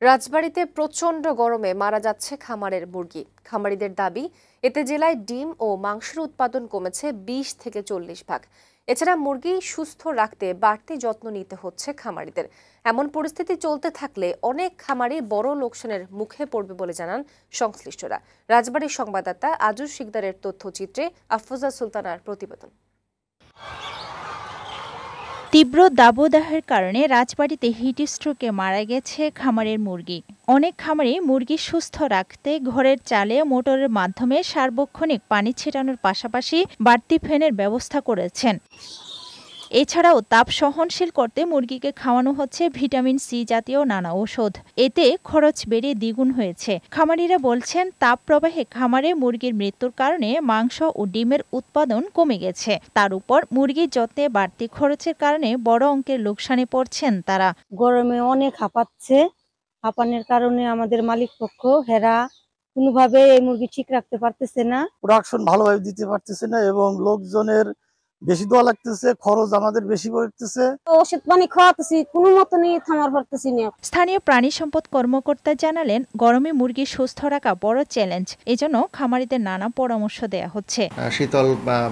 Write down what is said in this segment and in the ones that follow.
রাজবাড়ীতে প্রচণ্ড গরমে মারা যাচ্ছে খামারের মুরগি। খামারিদের দাবি, এতে জেলায় ডিম ও মাংসের উৎপাদন কমেছে 20 থেকে 40%। এছাড়া মুরগি সুস্থ রাখতে বাড়তি যত্ন নিতে হচ্ছে খামারিদের। এমন পরিস্থিতি চলতে থাকলে অনেক খামারি বড় লোকসানের মুখে পড়বে বলে জানান সংশ্লিষ্টরা। রাজবাড়ীর সংবাদদাতা আজুজ শিকদারের তথ্যচিত্রে আফরোজা সুলতানার প্রতিবেদন। তীব্র দাবদাহের কারণে রাজবাড়ীতে হিটস্ট্রোকে মারা গেছে খামারের মুরগি। অনেক খামারে মুরগি সুস্থ রাখতে ঘরের চালে মোটরের মাধ্যমে সার্বক্ষণিক পানি ছিটানোর পাশাপাশি বাড়তি ফ্যানের ব্যবস্থা করেছেন। এছাড়াও তাপ সহনশীল করতে মুরগিকে খাওয়ানো হচ্ছে ভিটামিন সি জাতীয় নানা ঔষধ। এতে খরচ বেড়ে দ্বিগুণ হয়েছে। খামারিরা বলছেন, তাপ প্রবাহে খামারে মুরগির মৃত্যুর কারণে মাংস ও ডিমের উৎপাদন কমে গেছে। তার উপর মুরগির যত্নে বাড়তি খরচের কারণে বড় অঙ্কের লোকসানে পড়ছেন তারা। গরমে অনেক হাঁপাচ্ছে। হাঁপানোর কারণে আমাদের মালিক পক্ষ হেরা কোনোভাবে এই মুরগি ঠিক রাখতে পারতেছে না, প্রোডাকশন ভালোভাবে দিতে পারতেছে না এবং লোকজনের বেশি দেওয়া লাগতেছে, খরচ আমাদের বেশি পড়তেছে। ওষুধ পানি খাওয়াতেছি, কোনো মতনই থামার পারতেছি না। স্থানীয় প্রাণী সম্পদ কর্মকর্তা জানালেন, গরমে মুরগি সুস্থ রাখা বড় চ্যালেঞ্জ। এজন্য খামারিদের নানা পরামর্শ দেয়া হচ্ছে। শীতল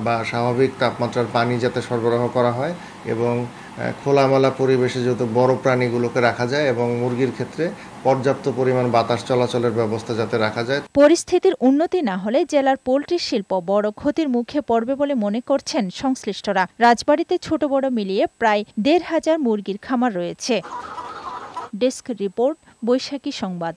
বা স্বাভাবিক তাপমাত্রার পানি যাতে সরবরাহ করা হয় এবং খোলামেলা পরিবেশে যত বড় প্রাণীগুলোকে রাখা যায় এবং মুরগির ক্ষেত্রে পর্যাপ্ত পরিমাণ বাতাস চলাচলের ব্যবস্থা যাতে রাখা যায়। পরিস্থিতির উন্নতি না হলে জেলার পোল্ট্রি শিল্প বড় ক্ষতির মুখে পড়বে বলে মনে করছেন সংশ্লিষ্টরা। রাজবাড়ীতে ছোট বড় মিলিয়ে প্রায় ১৫০০ মুরগির খামার রয়েছে। ডেস্ক রিপোর্ট, বৈশাখী সংবাদ।